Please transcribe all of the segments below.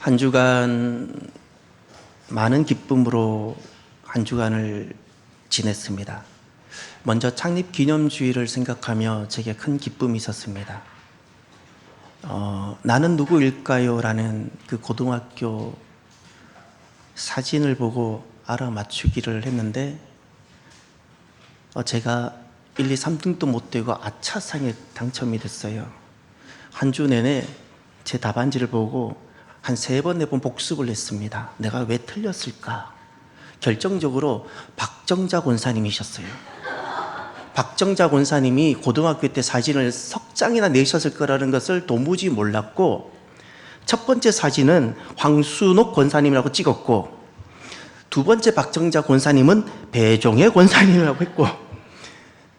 한 주간 많은 기쁨으로 한 주간을 지냈습니다. 먼저 창립 기념주의를 생각하며 제게 큰 기쁨이 있었습니다. 나는 누구일까요? 라는 그 고등학교 사진을 보고 알아맞추기를 했는데 제가 1, 2, 3등도 못 되고 아차상에 당첨이 됐어요. 한 주 내내 제 답안지를 보고 한 3번, 4번 복습을 했습니다. 내가 왜 틀렸을까? 결정적으로 박정자 권사님이셨어요. 박정자 권사님이 고등학교 때 사진을 석 장이나 내셨을 거라는 것을 도무지 몰랐고, 첫 번째 사진은 황순옥 권사님이라고 찍었고, 두 번째 박정자 권사님은 배종혜 권사님이라고 했고,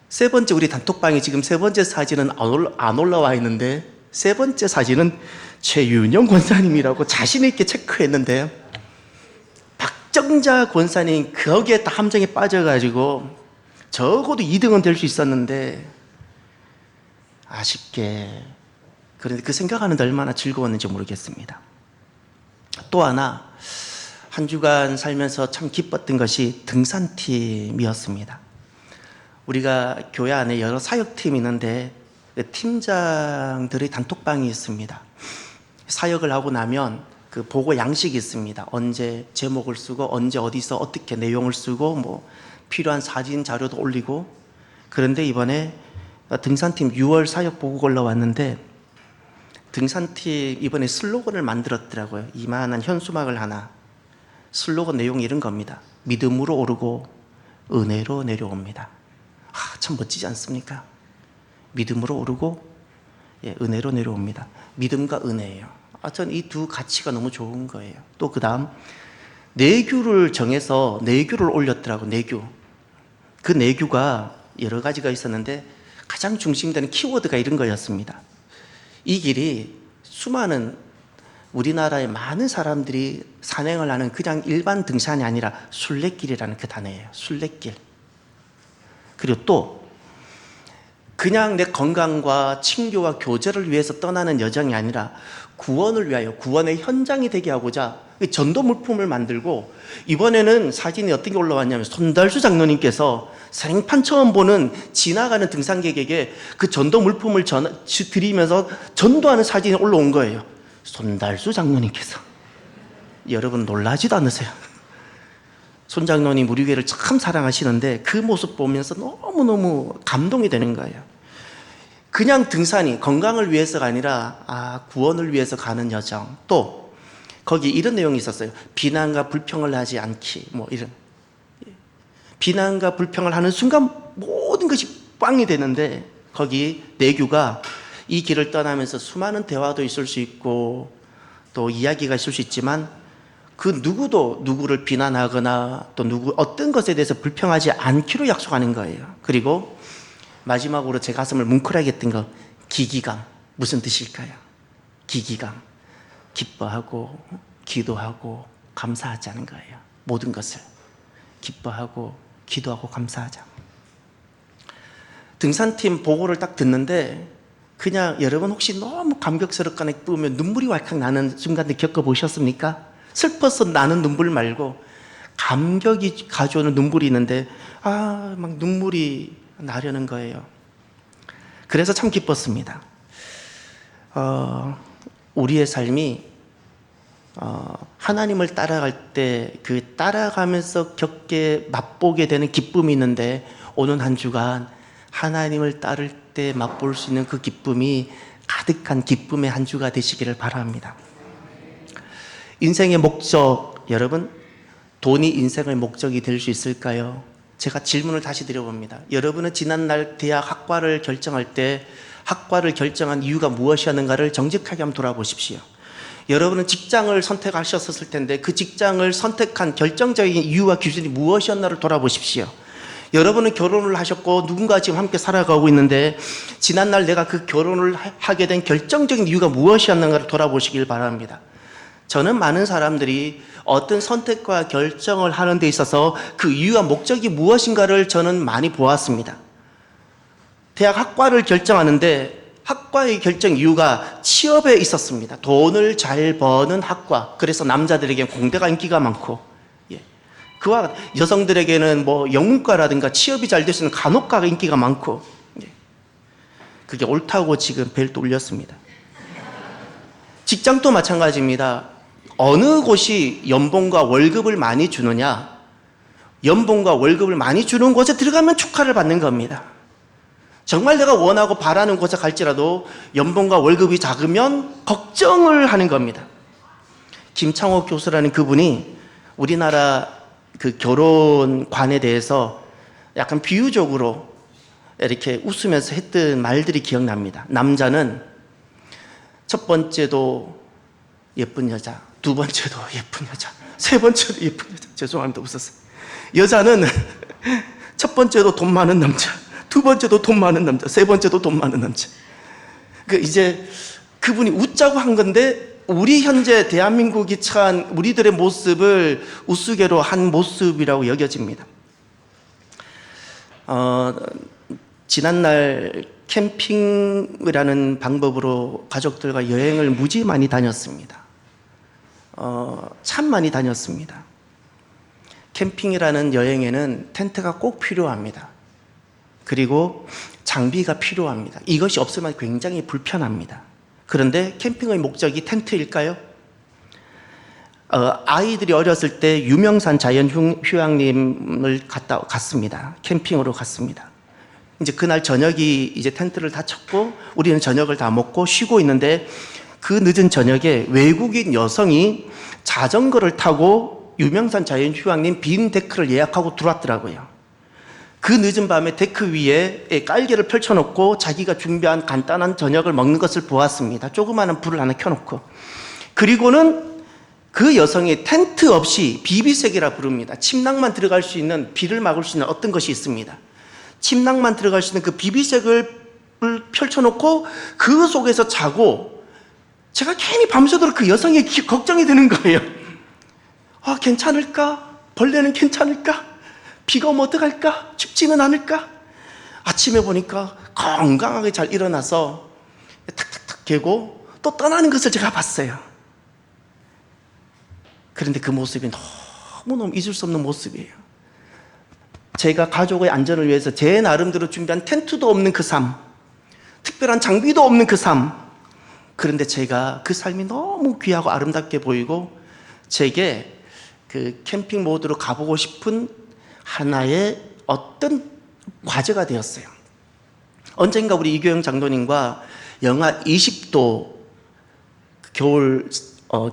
세 번째 우리 단톡방에 지금 세 번째 사진은 안 올라와 있는데, 세 번째 사진은 최윤영 권사님이라고 자신 있게 체크했는데, 박정자 권사님 거기에 다 함정에 빠져가지고 적어도 2등은 될 수 있었는데 아쉽게, 그런데 그 생각하는데 얼마나 즐거웠는지 모르겠습니다. 또 하나 한 주간 살면서 참 기뻤던 것이 등산팀이었습니다. 우리가 교회 안에 여러 사역팀이 있는데 팀장들의 단톡방이 있습니다. 사역을 하고 나면 그 보고 양식이 있습니다. 언제 제목을 쓰고 언제 어디서 어떻게 내용을 쓰고 뭐 필요한 사진 자료도 올리고. 그런데 이번에 등산팀 6월 사역 보고 올라왔는데 등산팀 이번에 슬로건을 만들었더라고요. 이만한 현수막을 하나. 슬로건 내용이 이런 겁니다. 믿음으로 오르고 은혜로 내려옵니다. 참 멋지지 않습니까? 믿음으로 오르고 은혜로 내려옵니다. 믿음과 은혜예요. 전 이 두 가치가 너무 좋은 거예요. 또 그 다음 내규를 정해서 내규를 올렸더라고. 내규. 그 내규가 여러 가지가 있었는데 가장 중심되는 키워드가 이런 거였습니다. 이 길이 수많은 우리나라의 많은 사람들이 산행을 하는 그냥 일반 등산이 아니라 순례길이라는 그 단어예요. 순례길. 그리고 또 그냥 내 건강과 친교와 교제를 위해서 떠나는 여정이 아니라 구원을 위하여, 구원의 현장이 되게 하고자 전도 물품을 만들고, 이번에는 사진이 어떤 게 올라왔냐면 손달수 장로님께서 생판 처음 보는 지나가는 등산객에게 그 전도 물품을 드리면서 전도하는 사진이 올라온 거예요. 손달수 장로님께서. 여러분 놀라지도 않으세요? 손 장로님 우리 교회를 참 사랑하시는데 그 모습 보면서 너무너무 감동이 되는 거예요. 그냥 등산이 건강을 위해서가 아니라 구원을 위해서 가는 여정. 또 거기 이런 내용이 있었어요. 비난과 불평을 하지 않기, 뭐 이런. 비난과 불평을 하는 순간 모든 것이 빵이 되는데, 거기 내규가 이 길을 떠나면서 수많은 대화도 있을 수 있고 또 이야기가 있을 수 있지만 그 누구도 누구를 비난하거나 또 어떤 것에 대해서 불평하지 않기로 약속하는 거예요. 그리고 마지막으로 제 가슴을 뭉클하게 했던 거, 기기감. 무슨 뜻일까요? 기기감. 기뻐하고 기도하고 감사하자는 거예요. 모든 것을 기뻐하고 기도하고 감사하자. 등산팀 보고를 딱 듣는데 그냥 여러분 혹시 너무 감격스럽거나 기쁘면 눈물이 왈칵 나는 순간들 겪어보셨습니까? 슬퍼서 나는 눈물 말고 감격이 가져오는 눈물이 있는데 막 눈물이 나려는 거예요. 그래서 참 기뻤습니다. 우리의 삶이 하나님을 따라갈 때 그 따라가면서 맛보게 되는 기쁨이 있는데, 오는 한 주간 하나님을 따를 때 맛볼 수 있는 그 기쁨이 가득한 기쁨의 한 주가 되시기를 바랍니다. 인생의 목적, 여러분, 돈이 인생의 목적이 될 수 있을까요? 제가 질문을 다시 드려봅니다. 여러분은 지난날 대학 학과를 결정할 때 학과를 결정한 이유가 무엇이었는가를 정직하게 한번 돌아보십시오. 여러분은 직장을 선택하셨을 텐데 그 직장을 선택한 결정적인 이유와 기준이 무엇이었나를 돌아보십시오. 여러분은 결혼을 하셨고 누군가 지금 함께 살아가고 있는데 지난날 내가 그 결혼을 하게 된 결정적인 이유가 무엇이었는가를 돌아보시길 바랍니다. 저는 많은 사람들이 어떤 선택과 결정을 하는 데 있어서 그 이유와 목적이 무엇인가를 저는 많이 보았습니다. 대학 학과를 결정하는데 학과의 결정 이유가 취업에 있었습니다. 돈을 잘 버는 학과. 그래서 남자들에게 공대가 인기가 많고, 예. 그와 여성들에게는 뭐 영문과라든가 취업이 잘 될 수 있는 간호과가 인기가 많고, 예. 그게 옳다고 지금 벨트 올렸습니다. 직장도 마찬가지입니다. 어느 곳이 연봉과 월급을 많이 주느냐, 연봉과 월급을 많이 주는 곳에 들어가면 축하를 받는 겁니다. 정말 내가 원하고 바라는 곳에 갈지라도 연봉과 월급이 작으면 걱정을 하는 겁니다. 김창호 교수라는 그분이 우리나라 그 결혼관에 대해서 약간 비유적으로 이렇게 웃으면서 했던 말들이 기억납니다. 남자는 첫 번째도 예쁜 여자, 두 번째도 예쁜 여자, 세 번째도 예쁜 여자. 죄송합니다, 웃었어요. 여자는 첫 번째도 돈 많은 남자, 두 번째도 돈 많은 남자, 세 번째도 돈 많은 남자. 이제 그분이 웃자고 한 건데, 우리 현재 대한민국이 처한 우리들의 모습을 우스개로 한 모습이라고 여겨집니다. 지난날 캠핑이라는 방법으로 가족들과 여행을 무지 많이 다녔습니다. 참 많이 다녔습니다. 캠핑이라는 여행에는 텐트가 꼭 필요합니다. 그리고 장비가 필요합니다. 이것이 없으면 굉장히 불편합니다. 그런데 캠핑의 목적이 텐트일까요? 아이들이 어렸을 때 유명산 자연휴양림을 갔습니다. 캠핑으로 갔습니다. 이제 그날 저녁이 이제 텐트를 다 쳤고 우리는 저녁을 다 먹고 쉬고 있는데, 그 늦은 저녁에 외국인 여성이 자전거를 타고 유명산 자연휴양림 빈 데크를 예약하고 들어왔더라고요. 그 늦은 밤에 데크 위에 깔개를 펼쳐놓고 자기가 준비한 간단한 저녁을 먹는 것을 보았습니다. 조그마한 불을 하나 켜놓고. 그리고는 그 여성이 텐트 없이 비비색이라 부릅니다. 침낭만 들어갈 수 있는, 비를 막을 수 있는 어떤 것이 있습니다. 침낭만 들어갈 수 있는 그 비비색을 펼쳐놓고 그 속에서 자고, 제가 괜히 밤새도록 그 여성이 걱정이 되는 거예요. 괜찮을까? 벌레는 괜찮을까? 비가 오면 어떡할까? 춥지는 않을까? 아침에 보니까 건강하게 잘 일어나서 탁탁탁 개고 또 떠나는 것을 제가 봤어요. 그런데 그 모습이 너무너무 잊을 수 없는 모습이에요. 제가 가족의 안전을 위해서 제 나름대로 준비한 텐트도 없는 그 삶, 특별한 장비도 없는 그 삶. 그런데 제가 그 삶이 너무 귀하고 아름답게 보이고, 제게 그 캠핑 모드로 가보고 싶은 하나의 어떤 과제가 되었어요. 언젠가 우리 이교영 장로님과 영하 20도 겨울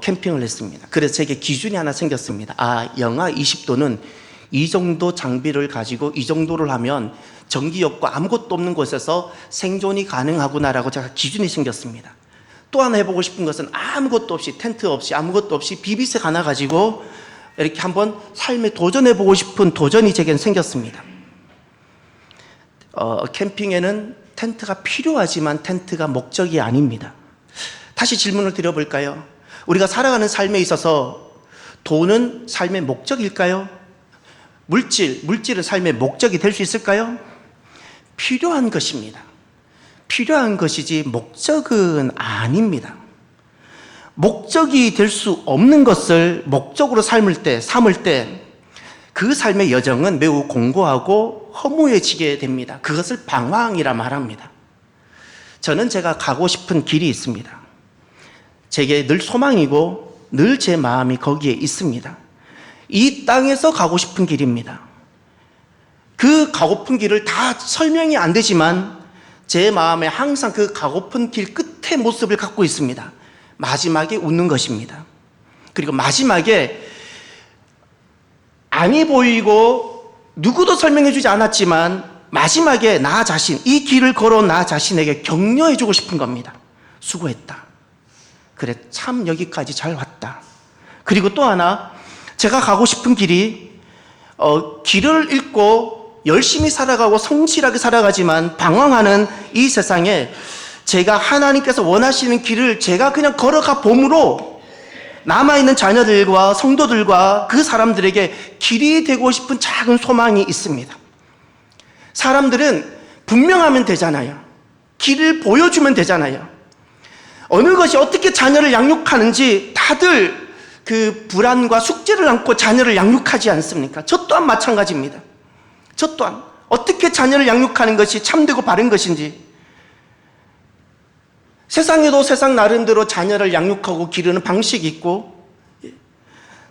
캠핑을 했습니다. 그래서 제게 기준이 하나 생겼습니다. 영하 20도는 이 정도 장비를 가지고 이 정도를 하면 전기 없고 아무것도 없는 곳에서 생존이 가능하구나라고 제가 기준이 생겼습니다. 또 하나 해보고 싶은 것은 아무것도 없이, 텐트 없이, 아무것도 없이 비비색 하나 가지고 이렇게 한번 삶에 도전해보고 싶은 도전이 제겐 생겼습니다. 캠핑에는 텐트가 필요하지만 텐트가 목적이 아닙니다. 다시 질문을 드려볼까요? 우리가 살아가는 삶에 있어서 돈은 삶의 목적일까요? 물질은 삶의 목적이 될 수 있을까요? 필요한 것입니다. 필요한 것이지 목적은 아닙니다. 목적이 될 수 없는 것을 목적으로 삼을 때 그 삶의 여정은 매우 공고하고 허무해지게 됩니다. 그것을 방황이라 말합니다. 저는 제가 가고 싶은 길이 있습니다. 제게 늘 소망이고 늘 제 마음이 거기에 있습니다. 이 땅에서 가고 싶은 길입니다. 그 가고픈 길을 다 설명이 안 되지만 제 마음에 항상 그 가고픈 길 끝의 모습을 갖고 있습니다. 마지막에 웃는 것입니다. 그리고 마지막에 안이 보이고 누구도 설명해 주지 않았지만 마지막에 나 자신, 이 길을 걸어온 나 자신에게 격려해 주고 싶은 겁니다. 수고했다. 그래, 참 여기까지 잘 왔다. 그리고 또 하나, 제가 가고 싶은 길이 길을 잃고 열심히 살아가고 성실하게 살아가지만 방황하는 이 세상에 제가 하나님께서 원하시는 길을 제가 그냥 걸어가 봄으로 남아있는 자녀들과 성도들과 그 사람들에게 길이 되고 싶은 작은 소망이 있습니다. 사람들은 분명하면 되잖아요. 길을 보여주면 되잖아요. 어느 것이 어떻게 자녀를 양육하는지 다들 그 불안과 숙제를 안고 자녀를 양육하지 않습니까? 저 또한 마찬가지입니다. 저 또한 어떻게 자녀를 양육하는 것이 참되고 바른 것인지, 세상에도 세상 나름대로 자녀를 양육하고 기르는 방식이 있고,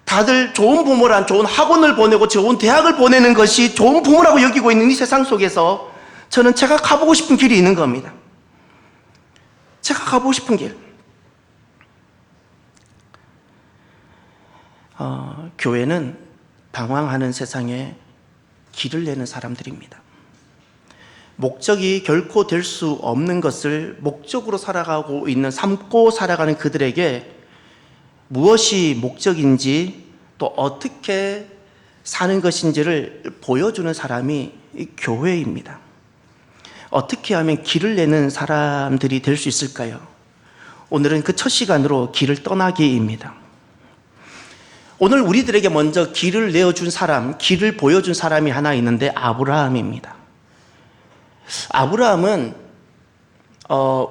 다들 좋은 부모란 좋은 학원을 보내고 좋은 대학을 보내는 것이 좋은 부모라고 여기고 있는 이 세상 속에서 저는 제가 가보고 싶은 길이 있는 겁니다. 제가 가보고 싶은 길. 교회는 방황하는 세상에 길을 내는 사람들입니다. 목적이 결코 될 수 없는 것을 목적으로 살아가고 있는, 삶고 살아가는 그들에게 무엇이 목적인지 또 어떻게 사는 것인지를 보여주는 사람이 교회입니다. 어떻게 하면 길을 내는 사람들이 될 수 있을까요? 오늘은 그 첫 시간으로 길을 떠나기입니다. 오늘 우리들에게 먼저 길을 내어준 사람, 길을 보여준 사람이 하나 있는데 아브라함입니다. 아브라함은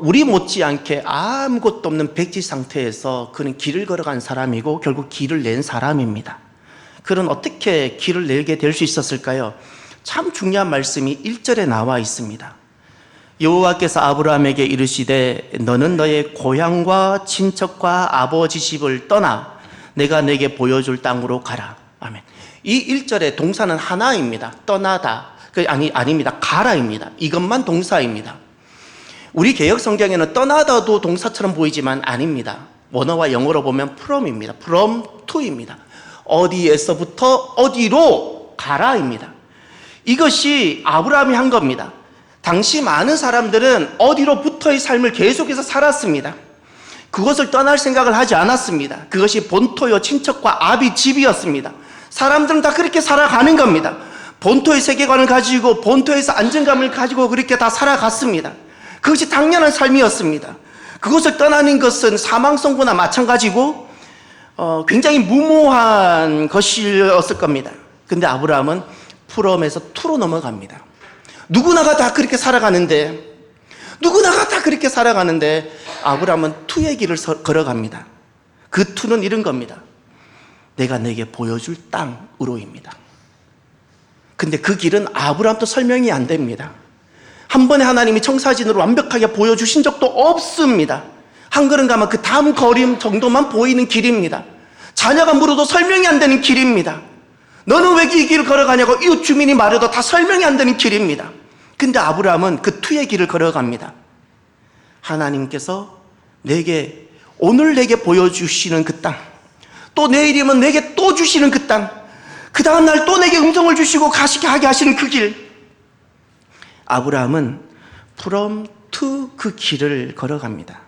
우리 못지않게 아무것도 없는 백지 상태에서 그는 길을 걸어간 사람이고 결국 길을 낸 사람입니다. 그는 어떻게 길을 내게 될 수 있었을까요? 참 중요한 말씀이 1절에 나와 있습니다. 여호와께서 아브라함에게 이르시되 너는 너의 고향과 친척과 아버지 집을 떠나 내가 내게 보여줄 땅으로 가라. 아멘. 이 1절의 동사는 하나입니다. 떠나다. 아닙니다. 가라입니다. 이것만 동사입니다. 우리 개역 성경에는 떠나다도 동사처럼 보이지만 아닙니다. 원어와 영어로 보면 from입니다. from to입니다. 어디에서부터 어디로 가라입니다. 이것이 아브라함이 한 겁니다. 당시 많은 사람들은 어디로부터의 삶을 계속해서 살았습니다. 그것을 떠날 생각을 하지 않았습니다. 그것이 본토요 친척과 아비 집이었습니다. 사람들은 다 그렇게 살아가는 겁니다. 본토의 세계관을 가지고 본토에서 안정감을 가지고 그렇게 다 살아갔습니다. 그것이 당연한 삶이었습니다. 그것을 떠나는 것은 사망 선고나 마찬가지고 굉장히 무모한 것이었을 겁니다. 근데 아브라함은 프롬에서 투로 넘어갑니다. 누구나가 다 그렇게 살아가는데 아브라함은 투의 길을 걸어갑니다. 그 투는 이런 겁니다. 내가 내게 보여줄 땅으로입니다. 근데 그 길은 아브라함도 설명이 안 됩니다. 한 번에 하나님이 청사진으로 완벽하게 보여주신 적도 없습니다. 한 걸음 가면 그 다음 걸음 정도만 보이는 길입니다. 자녀가 물어도 설명이 안 되는 길입니다. 너는 왜 이 길을 걸어가냐고 이웃 주민이 말해도 다 설명이 안 되는 길입니다. 근데 아브라함은 그 투의 길을 걸어갑니다. 하나님께서 오늘 내게 보여주시는 그 땅, 또 내일이면 내게 또 주시는 그 땅, 그 다음 날 또 내게 음성을 주시고 가시게 하게 하시는 그 길. 아브라함은 from to 그 길을 걸어갑니다.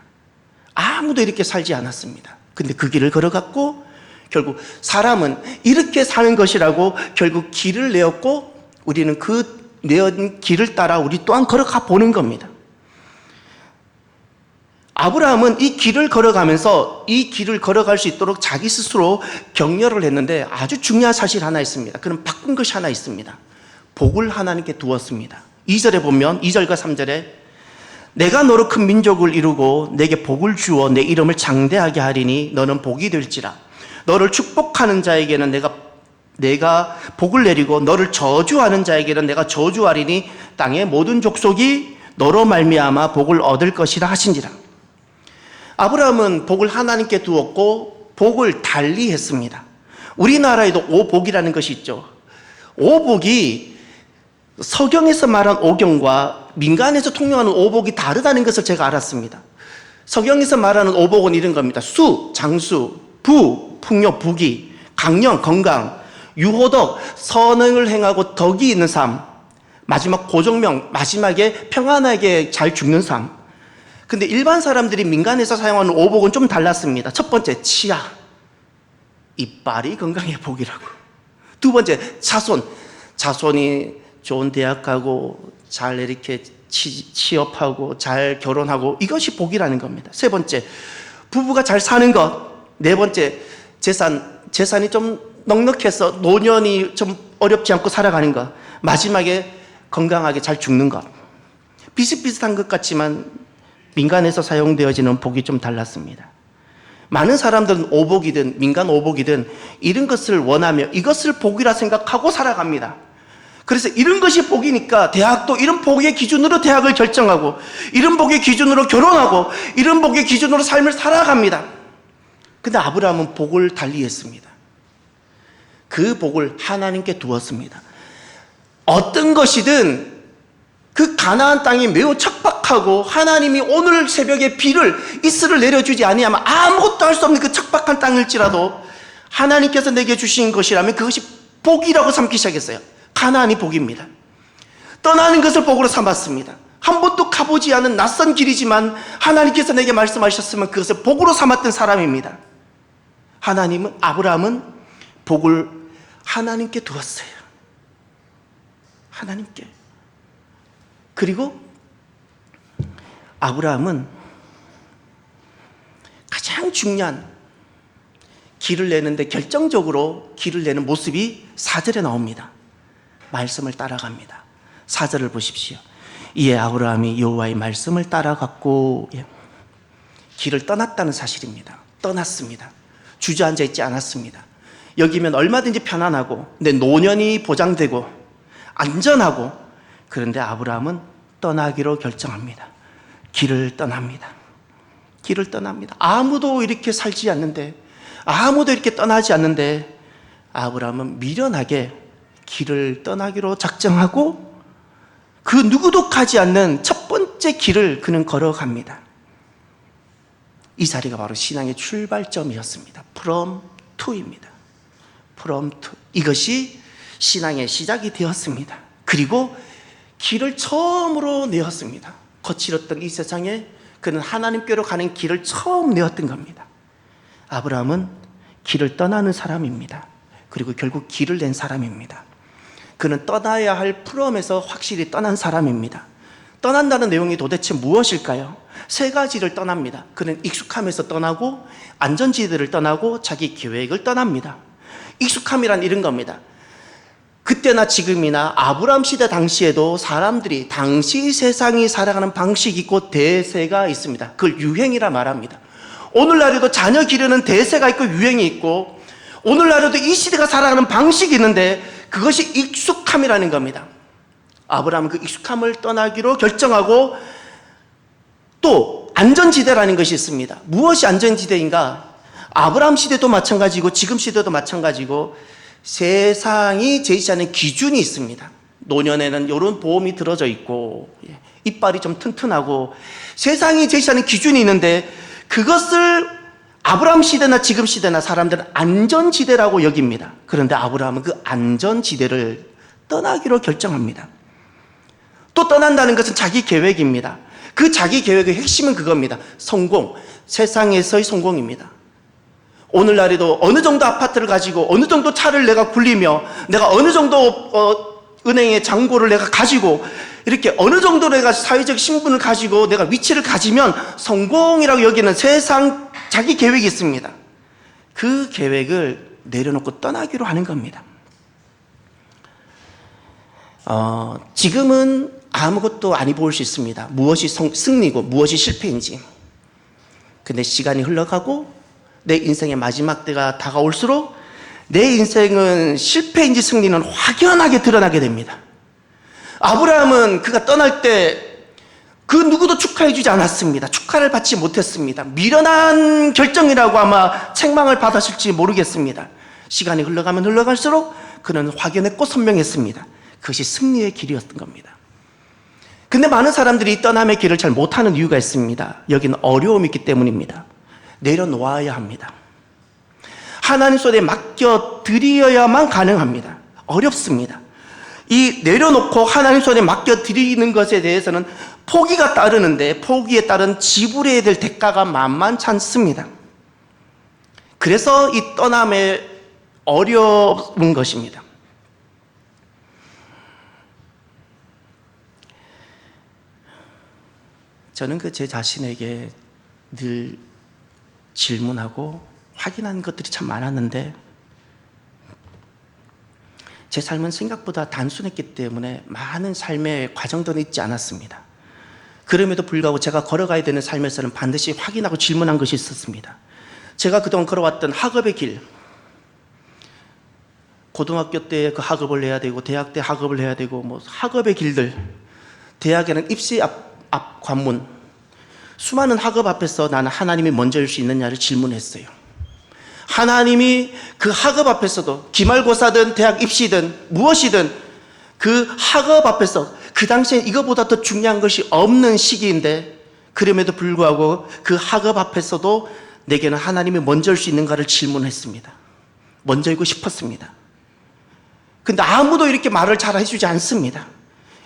아무도 이렇게 살지 않았습니다. 근데 그 길을 걸어갔고 결국 사람은 이렇게 사는 것이라고 결국 길을 내었고 우리는 그 내은 길을 따라 우리 또한 걸어가 보는 겁니다. 아브라함은 이 길을 걸어가면서 이 길을 걸어갈 수 있도록 자기 스스로 격려를 했는데 아주 중요한 사실 하나 있습니다. 그럼 바꾼 것이 하나 있습니다. 복을 하나님께 두었습니다. 2절에 보면 2절과 3절에 내가 너로 큰 민족을 이루고 내게 복을 주어 내 이름을 장대하게 하리니 너는 복이 될지라. 너를 축복하는 자에게는 내가 복을 내리고 너를 저주하는 자에게는 내가 저주하리니 땅의 모든 족속이 너로 말미암아 복을 얻을 것이라 하신지라. 아브라함은 복을 하나님께 두었고 복을 달리 했습니다. 우리나라에도 오복이라는 것이 있죠. 오복이 서경에서 말한 오경과 민간에서 통용하는 오복이 다르다는 것을 제가 알았습니다. 서경에서 말하는 오복은 이런 겁니다. 수, 장수, 부, 풍요, 부귀, 강령, 건강, 유호덕, 선행을 행하고 덕이 있는 삶, 마지막 고정명, 마지막에 평안하게 잘 죽는 삶. 근데 일반 사람들이 민간에서 사용하는 오복은 좀 달랐습니다. 첫 번째, 치아, 이빨이 건강의 복이라고. 두 번째, 자손이 좋은 대학 가고 잘 이렇게 취업하고 잘 결혼하고 이것이 복이라는 겁니다. 세 번째, 부부가 잘 사는 것. 네 번째, 재산이 좀 넉넉해서 노년이 좀 어렵지 않고 살아가는 것. 마지막에 건강하게 잘 죽는 것. 비슷비슷한 것 같지만 민간에서 사용되어지는 복이 좀 달랐습니다. 많은 사람들은 오복이든 민간 오복이든 이런 것을 원하며 이것을 복이라 생각하고 살아갑니다. 그래서 이런 것이 복이니까 대학도 이런 복의 기준으로 대학을 결정하고 이런 복의 기준으로 결혼하고 이런 복의 기준으로 삶을 살아갑니다. 근데 아브라함은 복을 달리 했습니다. 그 복을 하나님께 두었습니다. 어떤 것이든 그 가나안 땅이 매우 척박하고 하나님이 오늘 새벽에 비를 이슬을 내려주지 아니하면 아무것도 할 수 없는 그 척박한 땅일지라도 하나님께서 내게 주신 것이라면 그것이 복이라고 삼기 시작했어요. 가나안이 복입니다. 떠나는 것을 복으로 삼았습니다. 한 번도 가보지 않은 낯선 길이지만 하나님께서 내게 말씀하셨으면 그것을 복으로 삼았던 사람입니다. 아브라함은 복을 하나님께 두었어요. 하나님께. 그리고 아브라함은 가장 중요한 길을 내는데 결정적으로 길을 내는 모습이 4절에 나옵니다. 말씀을 따라갑니다. 4절을 보십시오. 이에 아브라함이 여호와의 말씀을 따라갔고 길을 떠났다는 사실입니다. 떠났습니다. 주저앉아 있지 않았습니다. 여기면 얼마든지 편안하고 내 노년이 보장되고 안전하고, 그런데 아브라함은 떠나기로 결정합니다. 길을 떠납니다. 길을 떠납니다. 아무도 이렇게 살지 않는데, 아무도 이렇게 떠나지 않는데 아브라함은 미련하게 길을 떠나기로 작정하고 그 누구도 가지 않는 첫 번째 길을 그는 걸어갑니다. 이 자리가 바로 신앙의 출발점이었습니다. From to입니다. From to. 이것이 신앙의 시작이 되었습니다. 그리고 길을 처음으로 내었습니다. 거칠었던 이 세상에 그는 하나님께로 가는 길을 처음 내었던 겁니다. 아브라함은 길을 떠나는 사람입니다. 그리고 결국 길을 낸 사람입니다. 그는 떠나야 할 프롬에서 확실히 떠난 사람입니다. 떠난다는 내용이 도대체 무엇일까요? 세 가지를 떠납니다. 그는 익숙함에서 떠나고 안전지대를 떠나고 자기 계획을 떠납니다. 익숙함이란 이런 겁니다. 그때나 지금이나 아브라함 시대 당시에도 사람들이 당시 세상이 살아가는 방식이 있고 대세가 있습니다. 그걸 유행이라 말합니다. 오늘날에도 자녀 기르는 대세가 있고 유행이 있고, 오늘날에도 이 시대가 살아가는 방식이 있는데 그것이 익숙함이라는 겁니다. 아브라함은 그 익숙함을 떠나기로 결정하고, 또 안전지대라는 것이 있습니다. 무엇이 안전지대인가? 아브라함 시대도 마찬가지고 지금 시대도 마찬가지고 세상이 제시하는 기준이 있습니다. 노년에는 이런 보험이 들어져 있고 이빨이 좀 튼튼하고 세상이 제시하는 기준이 있는데, 그것을 아브라함 시대나 지금 시대나 사람들은 안전지대라고 여깁니다. 그런데 아브라함은 그 안전지대를 떠나기로 결정합니다. 또 떠난다는 것은 자기 계획입니다. 그 자기 계획의 핵심은 그겁니다. 성공, 세상에서의 성공입니다. 오늘날에도 어느 정도 아파트를 가지고 어느 정도 차를 내가 굴리며 내가 어느 정도 은행의 잔고를 내가 가지고 이렇게 어느 정도 내가 사회적 신분을 가지고 내가 위치를 가지면 성공이라고 여기는 세상 자기 계획이 있습니다. 그 계획을 내려놓고 떠나기로 하는 겁니다. 지금은 아무것도 아니 보일 수 있습니다. 무엇이 승리고 무엇이 실패인지. 근데 시간이 흘러가고 내 인생의 마지막 때가 다가올수록 내 인생은 실패인지 승리는 확연하게 드러나게 됩니다. 아브라함은 그가 떠날 때 그 누구도 축하해 주지 않았습니다. 축하를 받지 못했습니다. 미련한 결정이라고 아마 책망을 받았을지 모르겠습니다. 시간이 흘러가면 흘러갈수록 그는 확연했고 선명했습니다. 그것이 승리의 길이었던 겁니다. 근데 많은 사람들이 이 떠남의 길을 잘 못하는 이유가 있습니다. 여기는 어려움이 있기 때문입니다. 내려놓아야 합니다. 하나님 손에 맡겨드려야만 가능합니다. 어렵습니다. 이 내려놓고 하나님 손에 맡겨드리는 것에 대해서는 포기가 따르는데 포기에 따른 지불해야 될 대가가 만만치 않습니다. 그래서 이 떠남에 어려운 것입니다. 저는 제 자신에게 늘 질문하고 확인하는 것들이 참 많았는데, 제 삶은 생각보다 단순했기 때문에 많은 삶의 과정들은 있지 않았습니다. 그럼에도 불구하고 제가 걸어가야 되는 삶에서는 반드시 확인하고 질문한 것이 있었습니다. 제가 그동안 걸어왔던 학업의 길, 고등학교 때 그 학업을 해야 되고 대학 때 학업을 해야 되고 뭐 학업의 길들, 대학에는 입시 앞 관문, 수많은 학업 앞에서 나는 하나님이 먼저일 수 있느냐를 질문했어요. 하나님이 그 학업 앞에서도 기말고사든 대학 입시든 무엇이든 그 학업 앞에서 그 당시엔 이거보다 더 중요한 것이 없는 시기인데 그럼에도 불구하고 그 학업 앞에서도 내게는 하나님이 먼저일 수 있는가를 질문했습니다. 먼저이고 싶었습니다. 근데 아무도 이렇게 말을 잘 해주지 않습니다.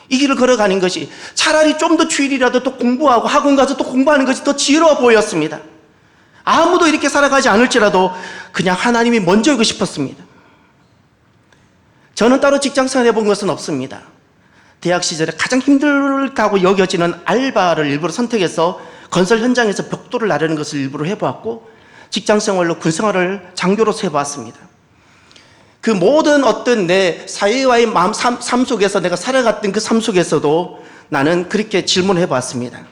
이 길을 걸어가는 것이 차라리 좀 더 주일이라도 또 공부하고 학원 가서 또 공부하는 것이 더 지루해 보였습니다. 아무도 이렇게 살아가지 않을지라도 그냥 하나님이 먼저이고 싶었습니다. 저는 따로 직장생활 해본 것은 없습니다. 대학 시절에 가장 힘들다고 여겨지는 알바를 일부러 선택해서 건설 현장에서 벽돌을 나르는 것을 일부러 해보았고 직장생활로 군생활을 장교로서 해보았습니다. 그 모든 어떤 내 사회와의 삶 속에서 내가 살아갔던 그 삶 속에서도 나는 그렇게 질문해 봤습니다.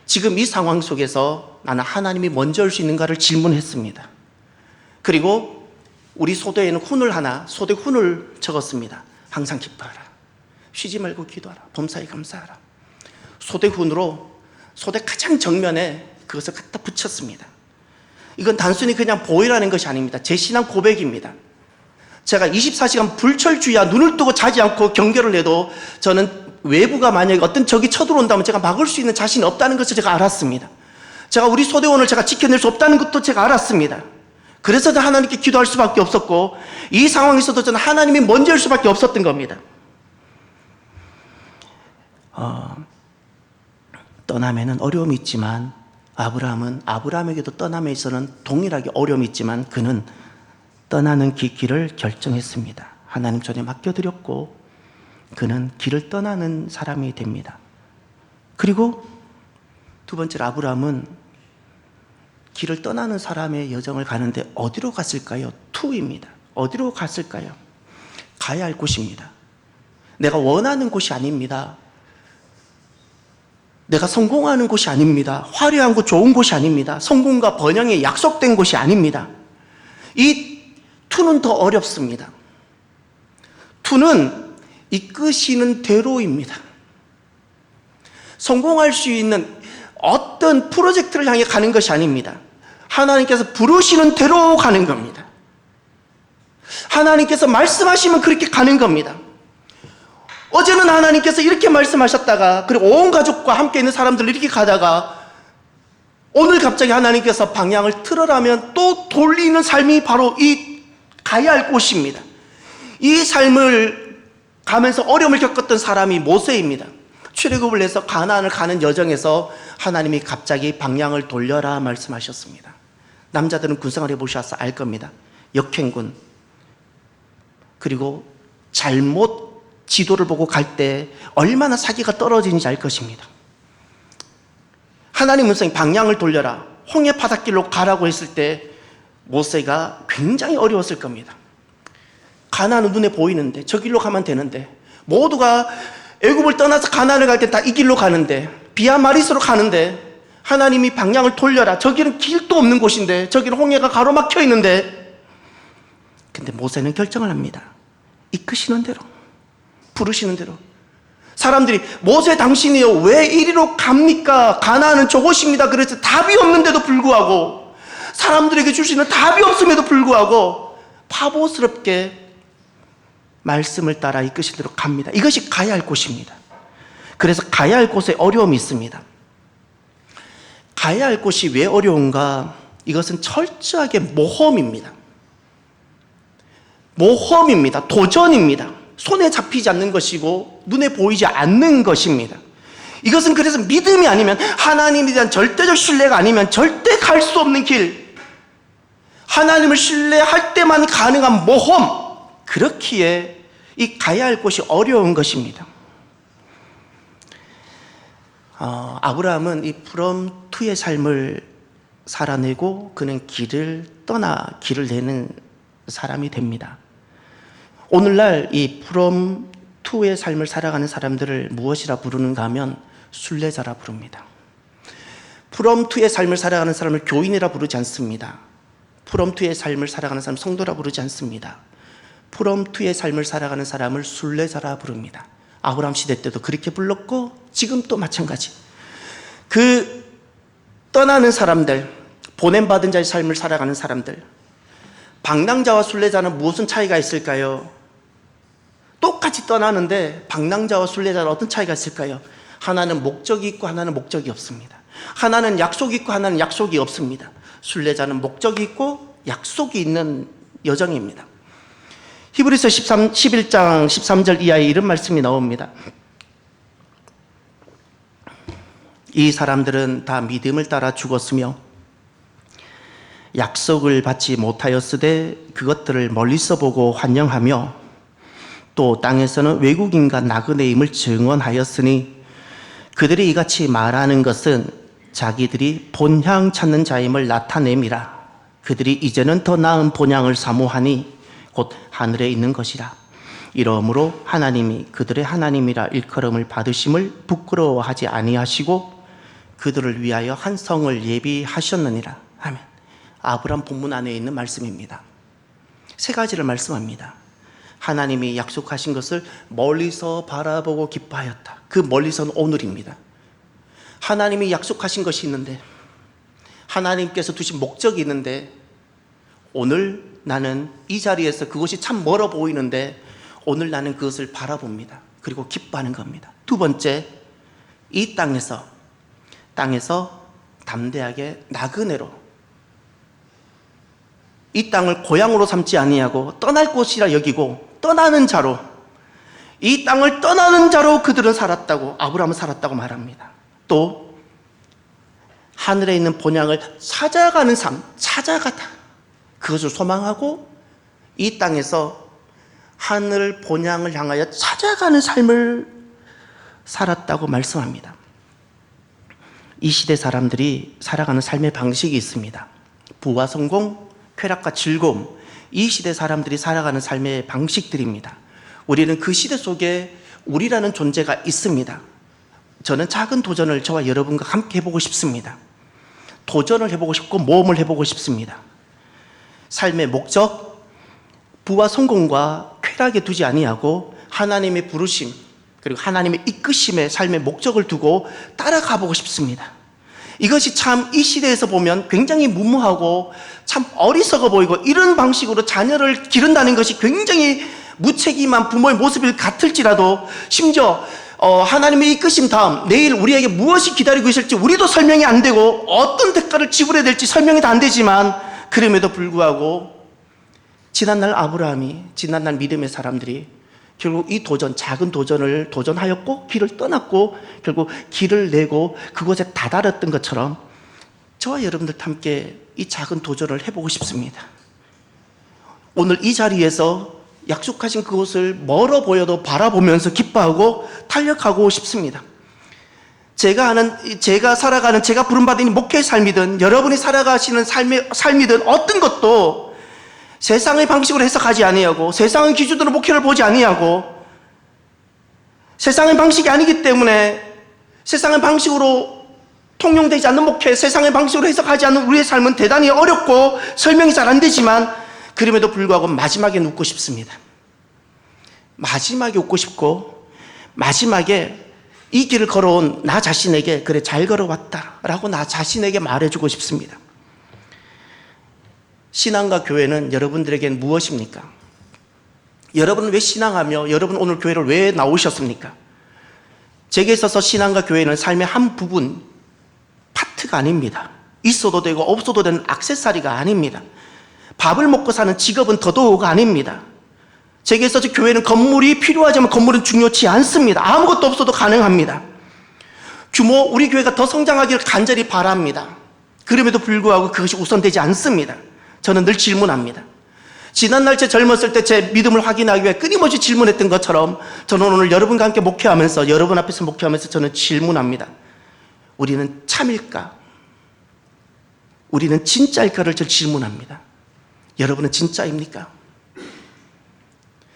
지금 이 상황 속에서 나는 하나님이 먼저일 수 있는가를 질문했습니다. 그리고 우리 소대에는 훈을 하나, 소대 훈을 적었습니다. 항상 기뻐하라. 쉬지 말고 기도하라. 범사에 감사하라. 소대 훈으로 소대 가장 정면에 그것을 갖다 붙였습니다. 이건 단순히 그냥 보이라는 것이 아닙니다. 제 신앙 고백입니다. 제가 24시간 불철주야 눈을 뜨고 자지 않고 경계를 해도 저는 외부가 만약에 어떤 적이 쳐들어온다면 제가 막을 수 있는 자신이 없다는 것을 제가 알았습니다. 제가 우리 소대원을 제가 지켜낼 수 없다는 것도 제가 알았습니다. 그래서 저는 하나님께 기도할 수밖에 없었고 이 상황에서도 저는 하나님이 먼저일 수밖에 없었던 겁니다. 떠남에는 어려움이 있지만 아브라함에게도 떠남에 있어서는 동일하게 어려움이 있지만 그는 떠나는 길을 결정했습니다. 하나님 손에 맡겨드렸고 그는 길을 떠나는 사람이 됩니다. 그리고 두 번째로 아브라함은 길을 떠나는 사람의 여정을 가는데 어디로 갔을까요? 투입니다. 어디로 갔을까요? 가야 할 곳입니다. 내가 원하는 곳이 아닙니다. 내가 성공하는 곳이 아닙니다. 화려하고 좋은 곳이 아닙니다. 성공과 번영에 약속된 곳이 아닙니다. 이 투는 더 어렵습니다. 투는 이끄시는 대로입니다. 성공할 수 있는 어떤 프로젝트를 향해 가는 것이 아닙니다. 하나님께서 부르시는 대로 가는 겁니다. 하나님께서 말씀하시면 그렇게 가는 겁니다. 어제는 하나님께서 이렇게 말씀하셨다가 그리고 온 가족과 함께 있는 사람들 이렇게 가다가 오늘 갑자기 하나님께서 방향을 틀어라면 또 돌리는 삶이 바로 이 가야 할 곳입니다. 이 삶을 가면서 어려움을 겪었던 사람이 모세입니다. 출애굽을 해서 가나안을 가는 여정에서 하나님이 갑자기 방향을 돌려라 말씀하셨습니다. 남자들은 군생활 해보셔서 알 겁니다. 역행군 그리고 잘못 지도를 보고 갈 때 얼마나 사기가 떨어지는지 알 것입니다. 하나님 음성이 방향을 돌려라 홍해 바닷길로 가라고 했을 때 모세가 굉장히 어려웠을 겁니다. 가나안은 눈에 보이는데 저 길로 가면 되는데 모두가 애굽을 떠나서 가나안을 갈 때 다 이 길로 가는데 비아마리스로 가는데 하나님이 방향을 돌려라. 저기는 길도 없는 곳인데 저기는 홍해가 가로막혀 있는데 근데 모세는 결정을 합니다. 이끄시는 대로 부르시는 대로 사람들이 모세 당신이요 왜 이리로 갑니까? 가나안은 저곳입니다. 그래서 답이 없는데도 불구하고 사람들에게 주시는 답이 없음에도 불구하고 바보스럽게 말씀을 따라 이끄신 대로 갑니다. 이것이 가야 할 곳입니다. 그래서 가야 할 곳에 어려움이 있습니다. 가야 할 곳이 왜 어려운가? 이것은 철저하게 모험입니다. 모험입니다. 도전입니다. 손에 잡히지 않는 것이고 눈에 보이지 않는 것입니다. 이것은 그래서 믿음이 아니면 하나님에 대한 절대적 신뢰가 아니면 절대 갈 수 없는 길, 하나님을 신뢰할 때만 가능한 모험, 그렇기에 이 가야 할 곳이 어려운 것입니다. 아브라함은 이 from to의 삶을 살아내고 그는 길을 내는 사람이 됩니다. 오늘날 이 from to의 삶을 살아가는 사람들을 무엇이라 부르는가 하면 순례자라 부릅니다. 프롬투의 삶을 살아가는 사람을 교인이라 부르지 않습니다. 프롬투의 삶을 살아가는 사람 성도라 부르지 않습니다. 프롬투의 삶을 살아가는 사람을 순례자라 부릅니다. 아브라함 시대 때도 그렇게 불렀고 지금 또 마찬가지. 그 떠나는 사람들, 보냄받은 자의 삶을 살아가는 사람들, 방랑자와 순례자는 무슨 차이가 있을까요? 똑같이 떠나는데 방랑자와 순례자는 어떤 차이가 있을까요? 하나는 목적이 있고 하나는 목적이 없습니다. 하나는 약속이 있고 하나는 약속이 없습니다. 순례자는 목적이 있고 약속이 있는 여정입니다. 히브리서 11장 13절 이하에 이런 말씀이 나옵니다. 이 사람들은 다 믿음을 따라 죽었으며 약속을 받지 못하였으되 그것들을 멀리서 보고 환영하며 또 땅에서는 외국인과 나그네임을 증언하였으니 그들이 이같이 말하는 것은 자기들이 본향 찾는 자임을 나타냄이라. 그들이 이제는 더 나은 본향을 사모하니 곧 하늘에 있는 것이라. 이러므로 하나님이 그들의 하나님이라 일컬음을 받으심을 부끄러워하지 아니하시고 그들을 위하여 한 성을 예비하셨느니라 하면, 아브라함 본문 안에 있는 말씀입니다. 세 가지를 말씀합니다. 하나님이 약속하신 것을 멀리서 바라보고 기뻐하였다. 그 멀리서는 오늘입니다. 하나님이 약속하신 것이 있는데, 하나님께서 두신 목적이 있는데, 오늘 나는 이 자리에서 그것이 참 멀어 보이는데 오늘 나는 그것을 바라봅니다. 그리고 기뻐하는 겁니다. 두 번째, 이 땅에서 담대하게 나그네로, 이 땅을 고향으로 삼지 아니하고 떠날 곳이라 여기고 떠나는 자로, 이 땅을 떠나는 자로 그들은 살았다고, 아브라함은 살았다고 말합니다. 또 하늘에 있는 본향을 찾아가는 삶, 찾아가다, 그것을 소망하고 이 땅에서 하늘 본향을 향하여 찾아가는 삶을 살았다고 말씀합니다. 이 시대 사람들이 살아가는 삶의 방식이 있습니다. 부와 성공, 쾌락과 즐거움, 이 시대 사람들이 살아가는 삶의 방식들입니다. 우리는 그 시대 속에 우리라는 존재가 있습니다. 저는 작은 도전을 저와 여러분과 함께 해보고 싶습니다. 도전을 해보고 싶고 모험을 해보고 싶습니다. 삶의 목적, 부와 성공과 쾌락에 두지 아니하고 하나님의 부르심, 그리고 하나님의 이끄심에 삶의 목적을 두고 따라가 보고 싶습니다. 이것이 참 이 시대에서 보면 굉장히 무모하고 참 어리석어 보이고, 이런 방식으로 자녀를 기른다는 것이 굉장히 무책임한 부모의 모습이 같을지라도, 심지어 하나님의 이끄심 다음 내일 우리에게 무엇이 기다리고 있을지 우리도 설명이 안 되고 어떤 대가를 지불해야 될지 설명이 다 안 되지만, 그럼에도 불구하고 지난날 아브라함이, 지난날 믿음의 사람들이 결국 이 도전, 작은 도전을 도전하였고 길을 떠났고 결국 길을 내고 그곳에 다다랐던 것처럼 저와 여러분들 함께 이 작은 도전을 해보고 싶습니다. 오늘 이 자리에서 약속하신 그곳을 멀어 보여도 바라보면서 기뻐하고 탄력하고 싶습니다. 제가 살아가는, 제가 부름받은 목회의 삶이든 여러분이 살아가시는 삶이든 어떤 것도 세상의 방식으로 해석하지 아니하고 세상의 기준으로 목회를 보지 아니하고, 세상의 방식이 아니기 때문에 세상의 방식으로 통용되지 않는 목회, 세상의 방식으로 해석하지 않는 우리의 삶은 대단히 어렵고 설명이 잘 안 되지만, 그럼에도 불구하고 마지막에 웃고 싶습니다. 마지막에 웃고 싶고, 마지막에 이 길을 걸어온 나 자신에게, 그래 잘 걸어왔다 라고 나 자신에게 말해주고 싶습니다. 신앙과 교회는 여러분들에겐 무엇입니까? 여러분은 왜 신앙하며 여러분 오늘 교회를 왜 나오셨습니까? 제게 있어서 신앙과 교회는 삶의 한 부분, 파트가 아닙니다. 있어도 되고 없어도 되는 액세서리가 아닙니다. 밥을 먹고 사는 직업은 더더욱 아닙니다. 제게 있어서 교회는 건물이 필요하지만 건물은 중요치 않습니다. 아무것도 없어도 가능합니다. 우리 교회가 더 성장하기를 간절히 바랍니다. 그럼에도 불구하고 그것이 우선되지 않습니다. 저는 늘 질문합니다. 지난날 제 젊었을 때 제 믿음을 확인하기 위해 끊임없이 질문했던 것처럼, 저는 오늘 여러분과 함께 목회하면서, 여러분 앞에서 목회하면서 저는 질문합니다. 우리는 참일까? 우리는 진짜일까를 저 질문합니다. 여러분은 진짜입니까?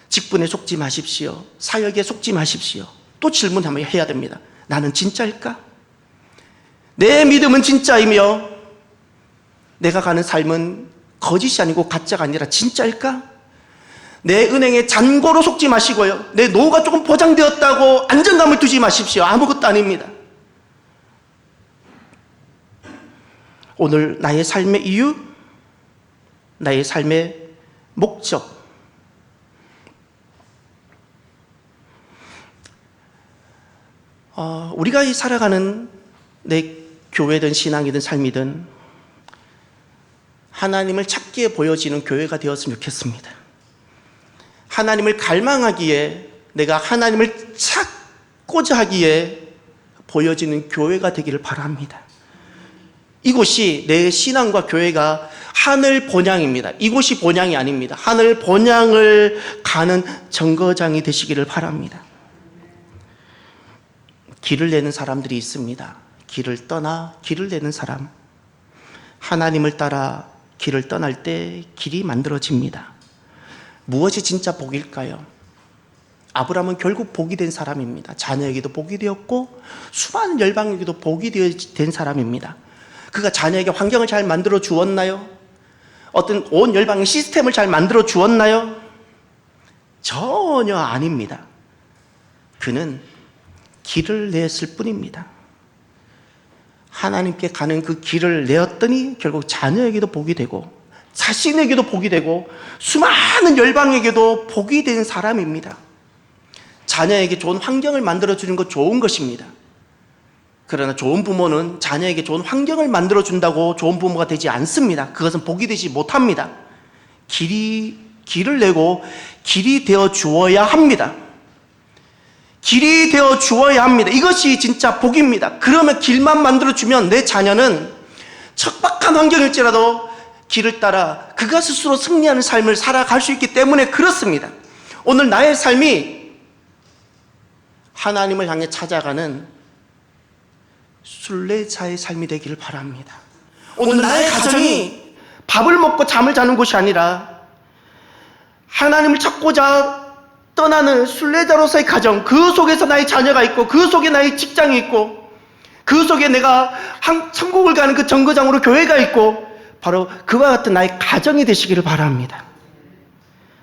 직분에 속지 마십시오. 사역에 속지 마십시오. 또 질문하면 해야 됩니다. 나는 진짜일까? 내 믿음은 진짜이며 내가 가는 삶은 거짓이 아니고 가짜가 아니라 진짜일까? 내 은행에 잔고로 속지 마시고요. 내 노후가 조금 보장되었다고 안정감을 두지 마십시오. 아무것도 아닙니다. 오늘 나의 삶의 이유, 나의 삶의 목적, 우리가 이 살아가는 내 교회든 신앙이든 삶이든 하나님을 찾기에 보여지는 교회가 되었으면 좋겠습니다. 하나님을 갈망하기에, 내가 하나님을 찾고자 하기에 보여지는 교회가 되기를 바랍니다. 이곳이 내 신앙과 교회가 하늘 본향입니다. 이곳이 본향이 아닙니다. 하늘 본향을 가는 정거장이 되시기를 바랍니다. 길을 내는 사람들이 있습니다. 길을 떠나 길을 내는 사람. 하나님을 따라 길을 떠날 때 길이 만들어집니다. 무엇이 진짜 복일까요? 아브라함은 결국 복이 된 사람입니다. 자녀에게도 복이 되었고 수많은 열방에게도 복이 된 사람입니다. 그가 자녀에게 환경을 잘 만들어 주었나요? 어떤 온 열방의 시스템을 잘 만들어 주었나요? 전혀 아닙니다. 그는 길을 냈을 뿐입니다. 하나님께 가는 그 길을 내었더니 결국 자녀에게도 복이 되고 자신에게도 복이 되고 수많은 열방에게도 복이 된 사람입니다. 자녀에게 좋은 환경을 만들어주는 것 좋은 것입니다. 그러나 좋은 부모는 자녀에게 좋은 환경을 만들어준다고 좋은 부모가 되지 않습니다. 그것은 복이 되지 못합니다. 길을 내고 길이 되어 주어야 합니다. 길이 되어 주어야 합니다. 이것이 진짜 복입니다. 그러면 길만 만들어주면 내 자녀는 척박한 환경일지라도 길을 따라 그가 스스로 승리하는 삶을 살아갈 수 있기 때문에 그렇습니다. 오늘 나의 삶이 하나님을 향해 찾아가는 순례자의 삶이 되기를 바랍니다. 오늘 나의 가정이 밥을 먹고 잠을 자는 곳이 아니라 하나님을 찾고자 떠나는 순례자로서의 가정, 그 속에서 나의 자녀가 있고 그 속에 나의 직장이 있고 그 속에 내가 천국을 가는 그 정거장으로 교회가 있고 바로 그와 같은 나의 가정이 되시기를 바랍니다.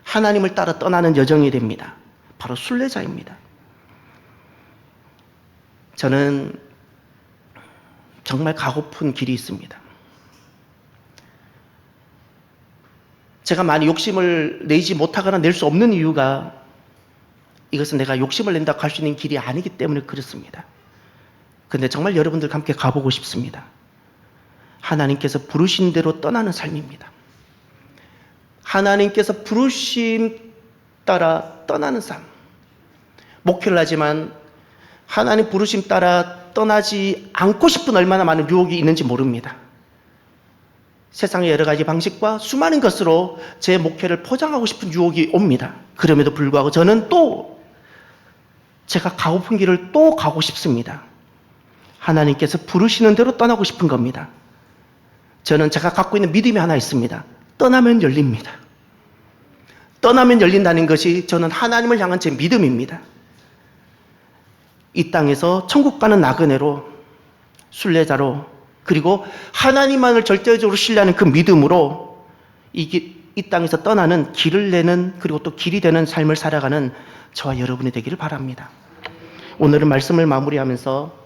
하나님을 따라 떠나는 여정이 됩니다. 바로 순례자입니다. 저는 정말 가고픈 길이 있습니다. 제가 많이 욕심을 내지 못하거나 낼 수 없는 이유가 이것은 내가 욕심을 낸다고 할 수 있는 길이 아니기 때문에 그렇습니다. 근데 정말 여러분들과 함께 가보고 싶습니다. 하나님께서 부르신 대로 떠나는 삶입니다. 하나님께서 부르심 따라 떠나는 삶. 목회를 하지만 하나님 부르심 따라 떠나지 않고 싶은 얼마나 많은 유혹이 있는지 모릅니다. 세상의 여러 가지 방식과 수많은 것으로 제 목회를 포장하고 싶은 유혹이 옵니다. 그럼에도 불구하고 저는 또 제가 가고픈 길을 또 가고 싶습니다. 하나님께서 부르시는 대로 떠나고 싶은 겁니다. 저는 제가 갖고 있는 믿음이 하나 있습니다. 떠나면 열립니다. 떠나면 열린다는 것이 저는 하나님을 향한 제 믿음입니다. 이 땅에서 천국 가는 나그네로, 순례자로, 그리고 하나님만을 절대적으로 신뢰하는 그 믿음으로 이 땅에서 떠나는 길을 내는, 그리고 또 길이 되는 삶을 살아가는 저와 여러분이 되기를 바랍니다. 오늘은 말씀을 마무리하면서